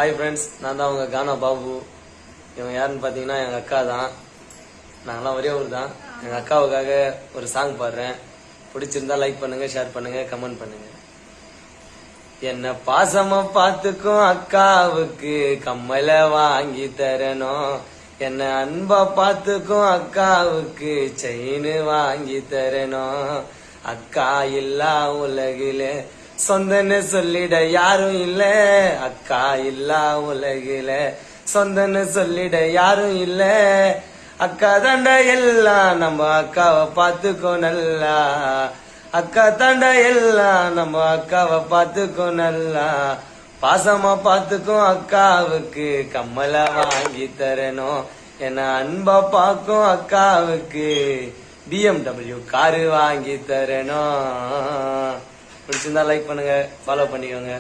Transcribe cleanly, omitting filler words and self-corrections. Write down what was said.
Hi friends, நான் தான் உங்க கானா பாபு. இவங்க யாருன்னு பாத்தீங்கன்னா எங்க அக்கா தான். நாங்களாம் ஒரே ஊர் தான். எங்க அக்காவுக்காக ஒரு சாங் பாடுறேன். பிடிச்சிருந்தா லைக் பண்ணுங்க, ஷேர் பண்ணுங்க, கமெண்ட் பண்ணுங்க. என்ன பாசமா பாத்துக்கும் அக்காவுக்கு கம்மல வாங்கி தரணும். என்ன அன்பா பாத்துக்கும் அக்காவுக்கு செயின் வாங்கி தரணும். அக்கா இல்லா உலகில சொந்தன்னு சொல்லிட யாரும் இல்ல. அக்கா இல்லா உலகில சொந்தன்னு சொல்லிட யாரும் இல்ல. அக்கா தாண்டா எல்லாம், நம்ம அக்காவை பாத்துக்கோ நல்லா. அக்கா தாண்டா எல்லாம், நம்ம அக்காவை பாத்துக்கோ நல்லா. பாசமா பாத்துக்கும் அக்காவுக்கு கம்மல வாங்கி தரணும். என்ன அன்பா பாக்கும் அக்காவுக்கு BMW காரு வாங்கி தரணும். பிடிச்சிருந்தா லைக் பண்ணுங்க, ஃபாலோ பண்ணிக்கோங்க.